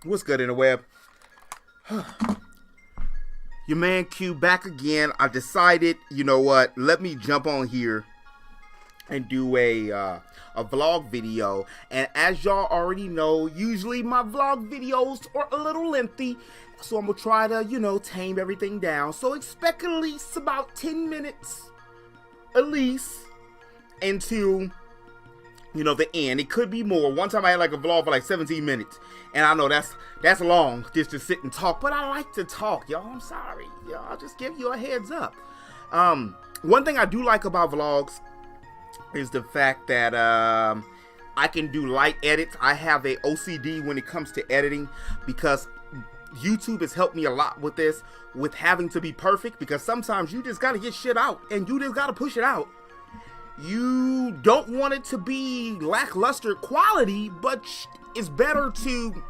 What's good in the web? Your man Q back again. I decided, you know what? Let me jump on here and do a vlog video. And as y'all already know, usually my vlog videos are a little lengthy, so I'm gonna try to, you know, tame everything down. So expect at least about 10 minutes, at least, into, you know, the end. It could be more. One time I had like a vlog for like 17 minutes, and I know that's long just to sit and talk, but I like to talk, y'all. I'm sorry, y'all. I'll just give you a heads up. One thing I do like about vlogs is the fact that I can do light edits. I have a OCD when it comes to editing, because YouTube has helped me a lot with this, with having to be perfect, because sometimes you just gotta get shit out and you just gotta push it out. You don't want it to be lackluster quality, but it's better to,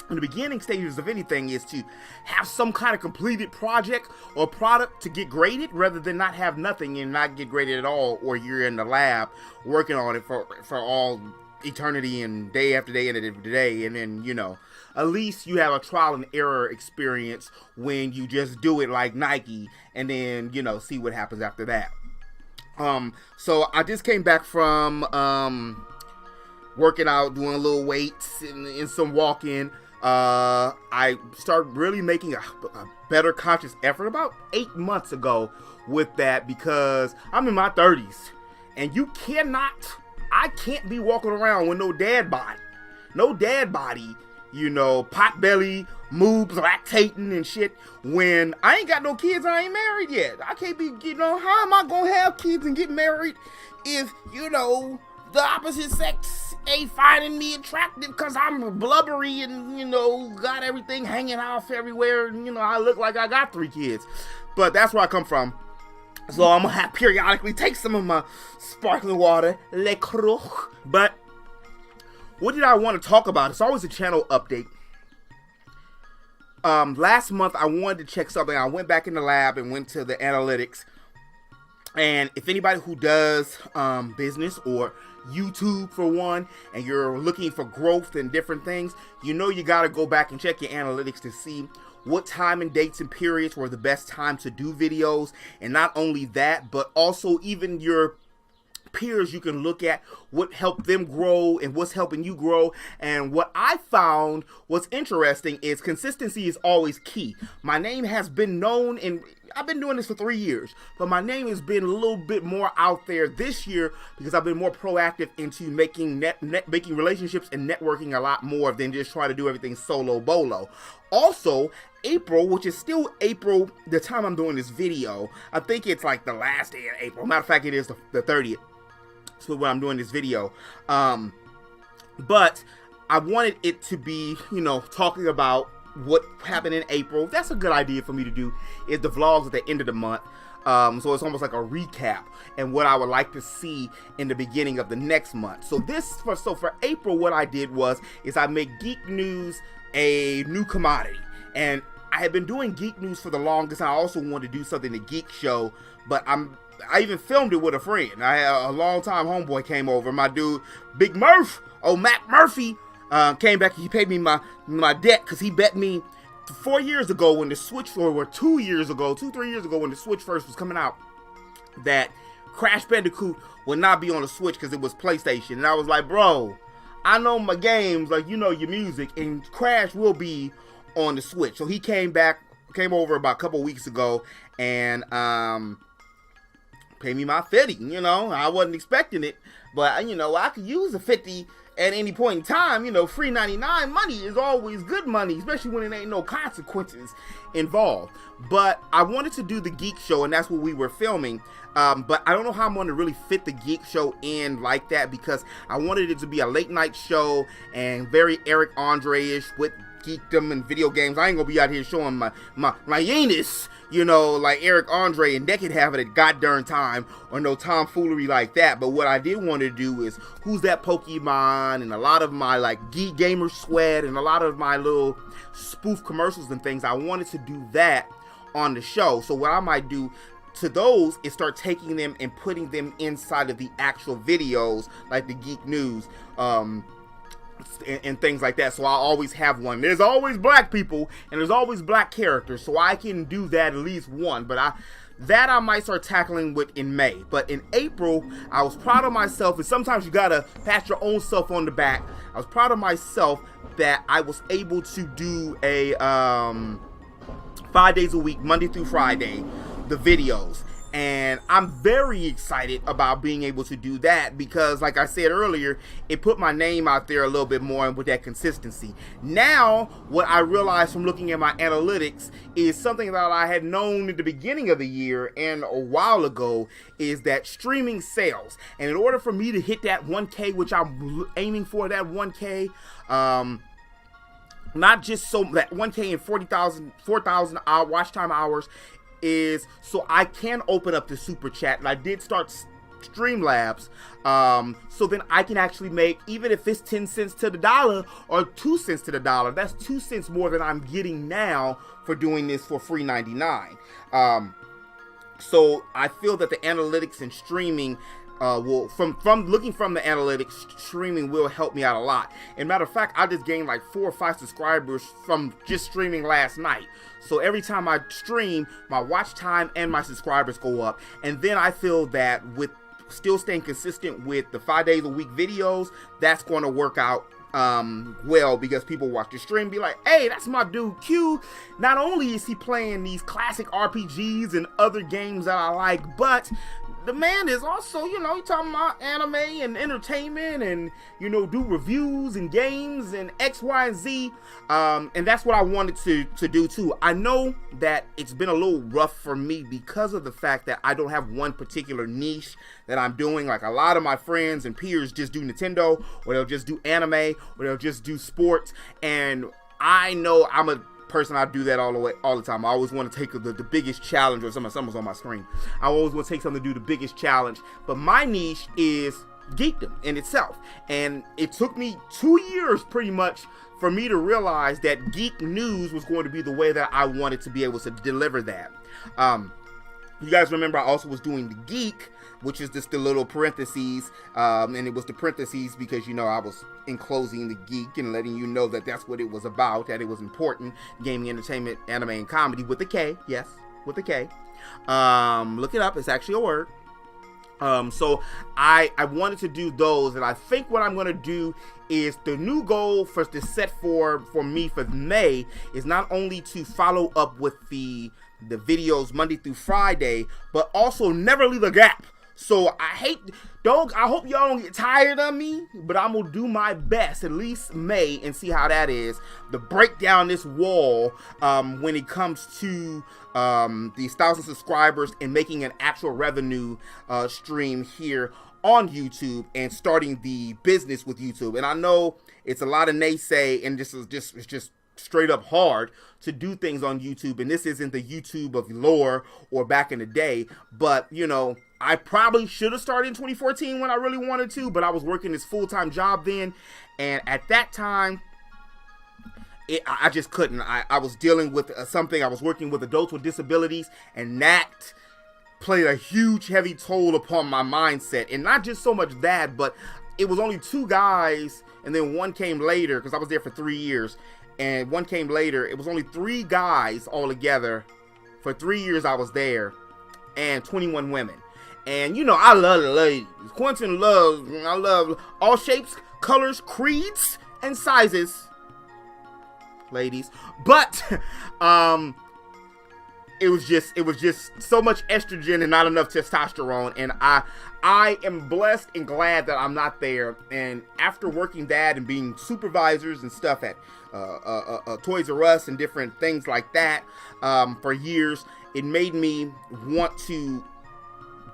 in the beginning stages of anything, is to have some kind of completed project or product to get graded, rather than not have nothing and not get graded at all, or you're in the lab working on it for all eternity and day after day and day, and then, you know, at least you have a trial and error experience when you just do it like Nike and then, you know, see what happens after that. So I just came back from working out, doing a little weights and some walking. I started really making a better conscious effort about 8 months ago with that, because I'm in my 30s and I can't be walking around with no dad body, you know, pot belly, moobs, lactating and shit, when I ain't got no kids and I ain't married yet. I can't be, you know, how am I gonna have kids and get married if, you know, the opposite sex ain't finding me attractive because I'm blubbery and, you know, got everything hanging off everywhere, and, you know, I look like I got 3 kids. But that's where I come from. So I'm gonna have to periodically take some of my sparkling water, Le Croc. But what did I want to talk about? It's always a channel update. Last month I wanted to check something. I went back in the lab and went to the analytics. And if anybody who does business or YouTube for one, and you're looking for growth and different things, you know you got to go back and check your analytics to see what time and dates and periods were the best time to do videos. And not only that, but also even your peers, you can look at what helped them grow and what's helping you grow. And what I found was interesting is consistency is always key. My name has been known, and I've been doing this for 3 years, but my name has been a little bit more out there this year because I've been more proactive into making making relationships and networking a lot more than just trying to do everything solo bolo. Also, April, which is still April, the time I'm doing this video, I think it's like the last day of April. Matter of fact, it is the 30th. So when I'm doing this video, but I wanted it to be, you know, talking about what happened in April. That's a good idea for me to do, is the vlogs at the end of the month. So it's almost like a recap and what I would like to see in the beginning of the next month. So for April, what I did is I made Geek News a new commodity, and I had been doing Geek News for the longest. I also wanted to do something to Geek Show, but I even filmed it with a friend. I had a long-time homeboy came over. My dude, Big Murph, Mac Murphy, came back. He paid me my debt because he bet me 4 years ago when the Switch, or 2 years ago, 3 years ago when the Switch first was coming out, that Crash Bandicoot would not be on the Switch because it was PlayStation. And I was like, bro, I know my games, like, you know your music, and Crash will be on the Switch. So he came over about a couple weeks ago, and pay me my 50, you know. I wasn't expecting it, but, you know, I could use a 50 at any point in time. You know, free 99 money is always good money, especially when it ain't no consequences involved. But I wanted to do the Geek Show, and that's what we were filming. But I don't know how I'm going to really fit the Geek Show in like that, because I wanted it to be a late night show and very Eric Andre-ish with geekdom and video games. I ain't gonna be out here showing my anus, you know, like Eric Andre and Naked have it at goddamn time, or no tomfoolery like that. But what I did want to do is Who's That Pokemon, and a lot of my like Geek Gamer Sweat, and a lot of my little spoof commercials and things. I wanted to do that on the show. So what I might do to those is start taking them and putting them inside of the actual videos, like the Geek News. and things like that. So I always have one. There's always black people and there's always black characters, so I can do that at least one. But I might start tackling with in May. But in April, I was proud of myself, and sometimes you gotta pat your own self on the back. I was proud of myself that I was able to do a 5 days a week, Monday through Friday, the videos. And I'm very excited about being able to do that because, like I said earlier, it put my name out there a little bit more with that consistency. Now, what I realized from looking at my analytics is something that I had known at the beginning of the year and a while ago, is that streaming sales. And in order for me to hit that 1K, which I'm aiming for, that 1K, not just so that 1K and 4,000 watch time hours, is so I can open up the super chat, and I did start Streamlabs, so then I can actually make, even if it's 10 cents to the dollar or 2 cents to the dollar, that's 2 cents more than I'm getting now for doing this for free 99. So I feel that the analytics and streaming will, from looking from the analytics, streaming will help me out a lot. And matter of fact, I just gained like 4 or 5 subscribers from just streaming last night. So every time I stream, my watch time and my subscribers go up. And then I feel that with still staying consistent with the 5 days a week videos, that's going to work out well, because people watch the stream be like, hey, that's my dude Q. Not only is he playing these classic RPGs and other games that I like, but the man is also, you know, he talking about anime and entertainment and, you know, do reviews and games and X, Y, and Z. And that's what I wanted to do too. I know that it's been a little rough for me because of the fact that I don't have one particular niche that I'm doing. Like a lot of my friends and peers just do Nintendo, or they'll just do anime, or they'll just do sports. And I know I'm a person, I do that all the time. I always want to take the biggest challenge, or someone's on my screen. I always want to take something to do the biggest challenge. But my niche is geekdom in itself. And it took me 2 years pretty much for me to realize that geek news was going to be the way that I wanted to be able to deliver that. You guys remember I also was doing the Geek, which is just the little parentheses, and it was the parentheses because, you know, I was enclosing the geek and letting you know that that's what it was about, that it was important. Gaming, entertainment, anime, and comedy with a K. Yes, with a K. Look it up. It's actually a word. So I wanted to do those, and I think what I'm going to do is the new goal for the set for me for May is not only to follow up with the videos Monday through Friday, but also never leave a gap. So I hope y'all don't get tired of me, but I'm gonna do my best, at least May, and see how that is, to break down this wall when it comes to these 1,000 subscribers and making an actual revenue stream here on YouTube and starting the business with YouTube. And I know it's a lot of naysay, and it's just straight up hard to do things on YouTube, and this isn't the YouTube of lore or back in the day, but you know, I probably should have started in 2014 when I really wanted to, but I was working this full-time job then, and at that time I just couldn't. I was dealing with something. I was working with adults with disabilities, and that played a huge heavy toll upon my mindset. And not just so much that, but it was only 2 guys, and then one came later, because I was there for 3 years, and one came later. It was only 3 guys altogether. For 3 years I was there, and 21 women. And you know, I love the ladies. Quentin loves, I love all shapes, colors, creeds, and sizes, ladies. But it was just so much estrogen and not enough testosterone. And I am blessed and glad that I'm not there. And after working that and being supervisors and stuff at Toys R Us and different things like that for years, it made me want to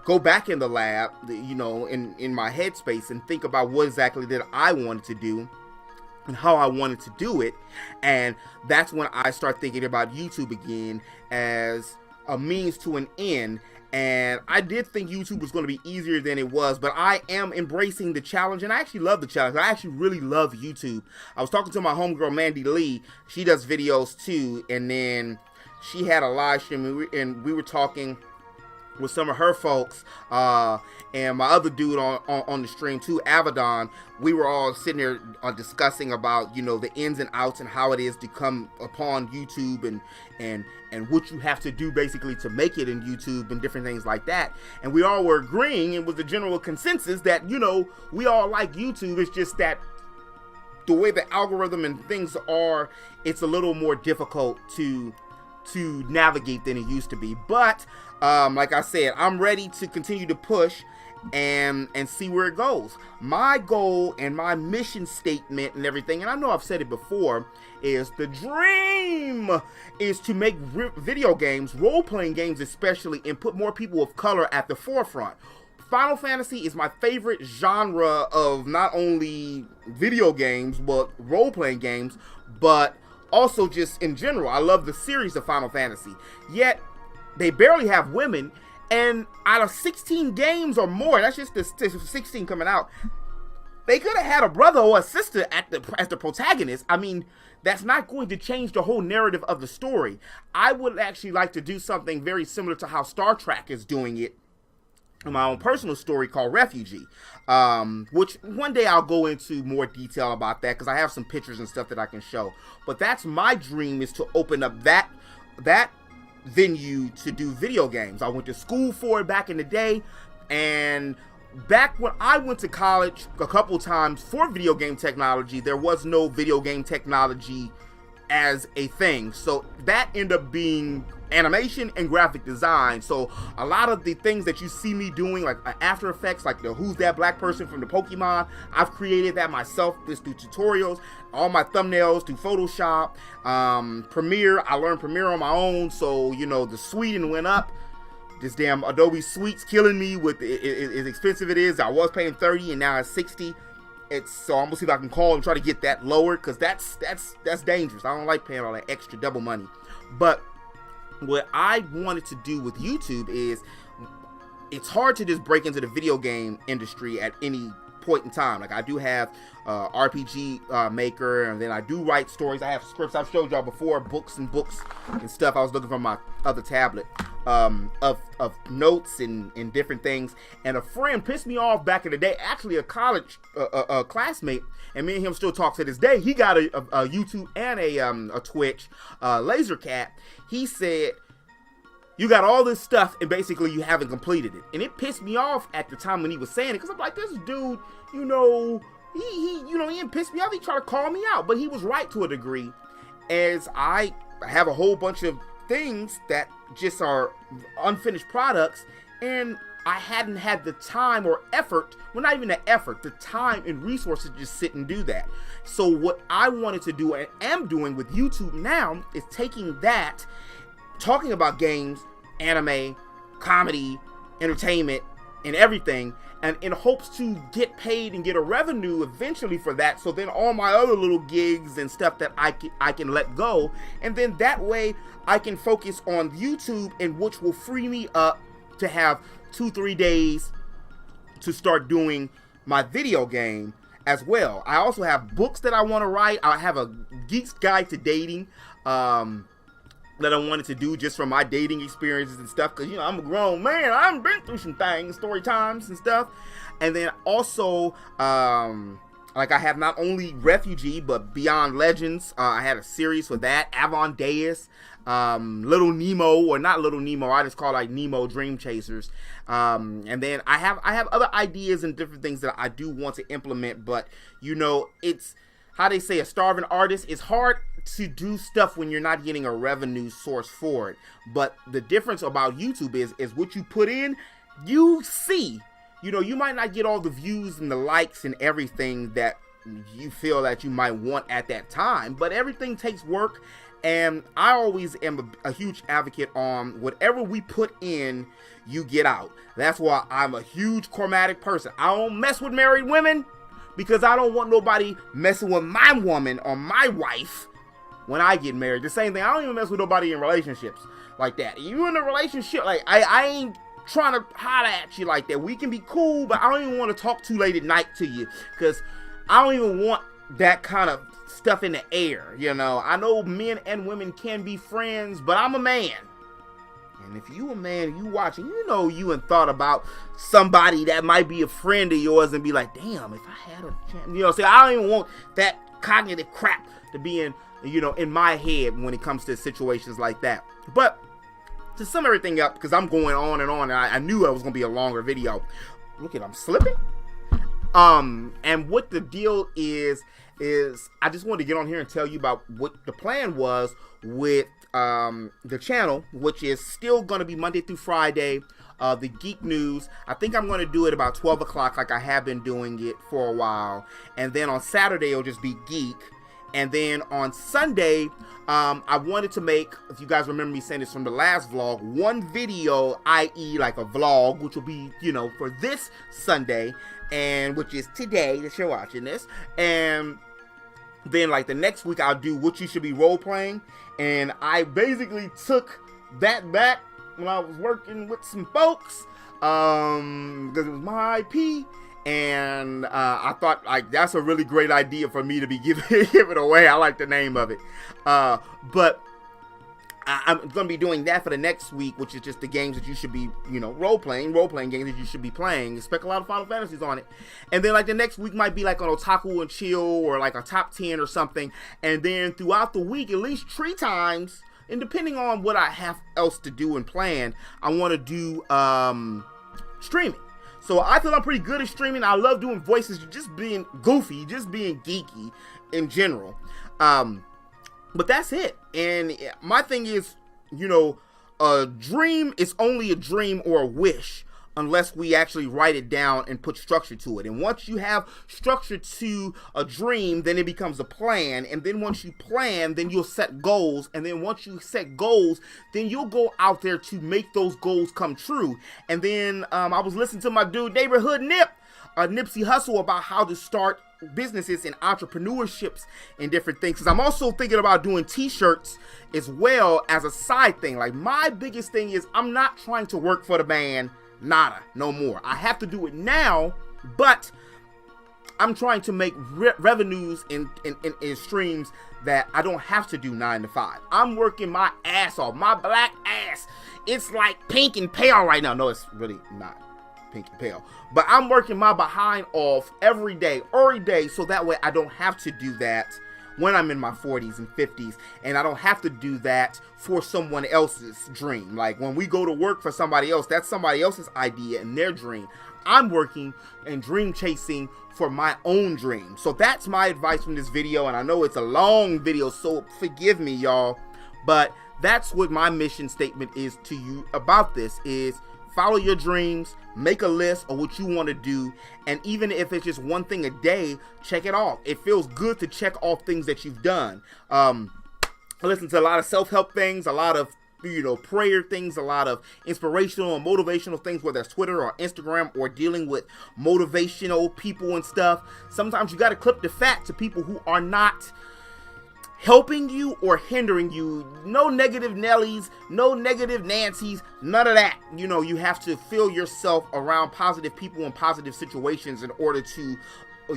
go back in the lab, you know, in my headspace, and think about what exactly that I wanted to do and how I wanted to do it. And that's when I start thinking about YouTube again as a means to an end. And I did think YouTube was going to be easier than it was, but I am embracing the challenge, and I actually love the challenge. I actually really love YouTube. I was talking to my homegirl Mandy Lee. She does videos too, and then she had a live stream, and we were talking with some of her folks, and my other dude on the stream too, Avedon. We were all sitting there discussing about, you know, the ins and outs and how it is to come upon YouTube and what you have to do basically to make it in YouTube and different things like that. And we all were agreeing, and was the general consensus that, you know, we all like YouTube. It's just that the way the algorithm and things are, it's a little more difficult to navigate than it used to be. But like I said, I'm ready to continue to push and see where it goes. My goal and my mission statement and everything, and I know I've said it before, is the dream is to make video games, role-playing games especially, and put more people of color at the forefront. Final Fantasy is my favorite genre of not only video games, but role-playing games, but also just in general. I love the series of Final Fantasy. Yet, they barely have women, and out of 16 games or more, that's just the 16 coming out, they could have had a brother or a sister as the protagonist. I mean, that's not going to change the whole narrative of the story. I would actually like to do something very similar to how Star Trek is doing it, in my own personal story called Refugee, which one day I'll go into more detail about that, because I have some pictures and stuff that I can show. But that's my dream, is to open up that venue to do video games. I went to school for it back in the day, and back when I went to college a couple times for video game technology, there was no video game technology as a thing. So that ended up being animation and graphic design. So a lot of the things that you see me doing, like After Effects, like the Who's That Black Person from the Pokemon, I've created that myself just through tutorials. All my thumbnails through Photoshop, Premiere. I learned Premiere on my own, so you know the suite went up. This damn Adobe Suite's killing me with as expensive it is. I was paying $30 and now it's $60. So I'm gonna see if I can call and try to get that lowered, because that's dangerous. I don't like paying all that extra double money. But what I wanted to do with YouTube is, it's hard to just break into the video game industry at any point in time. Like, I do have RPG Maker, and then I do write stories. I have scripts I've showed y'all before, books and stuff. I was looking for my other tablet of notes and different things. And a friend pissed me off back in the day, actually a college classmate, and me and him still talk to this day. He got a YouTube and a Twitch, Laser Cat. He said, you got all this stuff and basically you haven't completed it. And it pissed me off at the time when he was saying it, because I'm like, this dude, you know, he didn't piss me off. He tried to call me out, but he was right to a degree, as I have a whole bunch of things that just are unfinished products, and I hadn't had the time or effort, well, not even the effort, the time and resources to just sit and do that. So what I wanted to do and am doing with YouTube now is taking that, talking about games, anime, comedy, entertainment, and everything, and in hopes to get paid and get a revenue eventually for that. So then all my other little gigs and stuff that I can let go, and then that way I can focus on YouTube, and which will free me up to have 2-3 days to start doing my video game as well. I also have books that I want to write. I have a Geek's Guide to Dating that I wanted to do just from my dating experiences and stuff, because, you know, I'm a grown man. I've been through some things, story times and stuff. And then also, like, I have not only Refugee, but Beyond Legends. I had a series for that. Avon Deus, Little Nemo, or not Little Nemo, I just call it like Nemo Dream Chasers. And then I have other ideas and different things that I do want to implement, but, you know, it's how they say, a starving artist. It's hard to do stuff when you're not getting a revenue source for it. But the difference about YouTube is what you put in, you see. You know, you might not get all the views and the likes and everything that you feel that you might want at that time, but everything takes work. And I always am a huge advocate on whatever we put in, you get out. That's why I'm a huge chromatic person. I don't mess with married women, because I don't want nobody messing with my woman or my wife when I get married. The same thing, I don't even mess with nobody in relationships like that. You in a relationship, like, I ain't trying to holler at you like that. We can be cool, but I don't even want to talk too late at night to you, because I don't even want that kind of stuff in the air, you know. I know men and women can be friends, but I'm a man. And if you a man, you watching, you know you ain't thought about somebody that might be a friend of yours and be like, damn, if I had a chance, you know, see, I don't even want that cognitive crap to be in, you know, in my head when it comes to situations like that. But to sum everything up, because I'm going on and on, and I knew it was going to be a longer video. Look at, I'm slipping. And what the deal is I just wanted to get on here and tell you about what the plan was with the channel, which is still going to be Monday through Friday, the Geek News. I think I'm going to do it about 12 o'clock like I have been doing it for a while. And then on Saturday, it'll just be Geek. And then on Sunday, I wanted to make, if you guys remember me saying this from the last vlog, one video, i.e. like a vlog, which will be, you know, for this Sunday, and which is today that you're watching this. And then like the next week, I'll do what you should be role playing. And I basically took that back when I was working with some folks, because it was my IP. And I thought, like, that's a really great idea for me to be giving it away. I like the name of it. But I'm going to be doing that for the next week, which is just the games that you should be, you know, role-playing games that you should be playing. Expect a lot of Final Fantasies on it. And then, like, the next week might be, like, on Otaku and Chill or, like, a top 10 or something. And then throughout the week, at least 3 times, and depending on what I have else to do and plan, I want to do streaming. So I feel I'm pretty good at streaming. I love doing voices, just being goofy, just being geeky in general. But that's it. And my thing is, you know, a dream is only a dream or a wish unless we actually write it down and put structure to it. And once you have structure to a dream, then it becomes a plan. And then once you plan, then you'll set goals. And then once you set goals, then you'll go out there to make those goals come true. And then I was listening to my dude, Neighborhood Nip, Nipsey Hussle, about how to start businesses and entrepreneurships and different things. Because I'm also thinking about doing t-shirts as well as a side thing. Like, my biggest thing is I'm not trying to work for the band. Nada, no more. I have to do it now, but I'm trying to make revenues in streams that I don't have to do 9 to 5. I'm working my ass off, my black ass. It's like pink and pale right now. No, it's really not pink and pale. But I'm working my behind off every day, so that way I don't have to do that when I'm in my 40s and 50s, and I don't have to do that for someone else's dream. Like, when we go to work for somebody else, that's somebody else's idea and their dream. I'm working and dream chasing for my own dream. So that's my advice from this video, and I know it's a long video, so forgive me, y'all, but that's what my mission statement is to you about this, is follow your dreams, make a list of what you want to do, and even if it's just one thing a day, check it off. It feels good to check off things that you've done. I listen to a lot of self-help things, a lot of, you know, prayer things, a lot of inspirational and motivational things, whether it's Twitter or Instagram or dealing with motivational people and stuff. Sometimes you got to clip the fat to people who are not helping you or hindering you. No negative Nellies, no negative Nancys, none of that. You know, you have to feel yourself around positive people and positive situations in order to,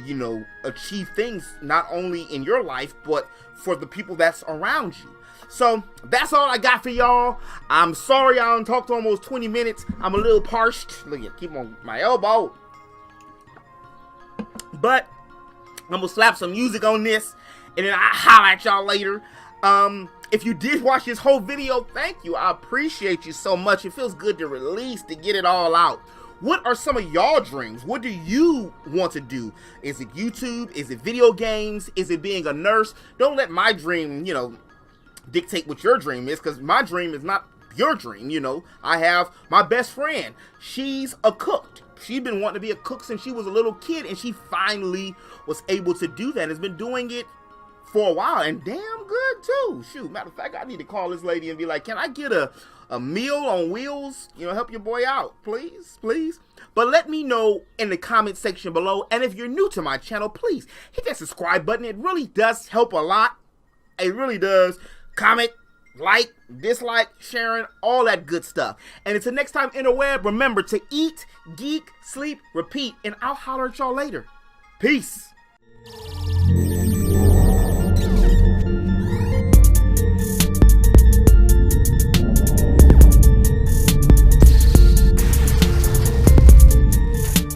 you know, achieve things not only in your life, but for the people that's around you. So that's all I got for y'all. I'm sorry I done talked almost 20 minutes. I'm a little parched. Look at, keep on my elbow. But I'm gonna slap some music on this, and then I'll holler at y'all later. If you did watch this whole video, thank you. I appreciate you so much. It feels good to release, to get it all out. What are some of y'all dreams? What do you want to do? Is it YouTube? Is it video games? Is it being a nurse? Don't let my dream, you know, dictate what your dream is, because my dream is not your dream. You know, I have my best friend. She's a cook. She's been wanting to be a cook since she was a little kid, and she finally was able to do that. Has been doing it for a while, and damn good too. Shoot, matter of fact, I need to call this lady and be like, can I get a meal on wheels? You know, help your boy out, please, please. But let me know in the comment section below, and if you're new to my channel, please hit that subscribe button. It really does help a lot. It really does. Comment, like, dislike, sharing, all that good stuff. And until next time, interweb, remember to eat, geek, sleep, repeat, and I'll holler at y'all later. Peace.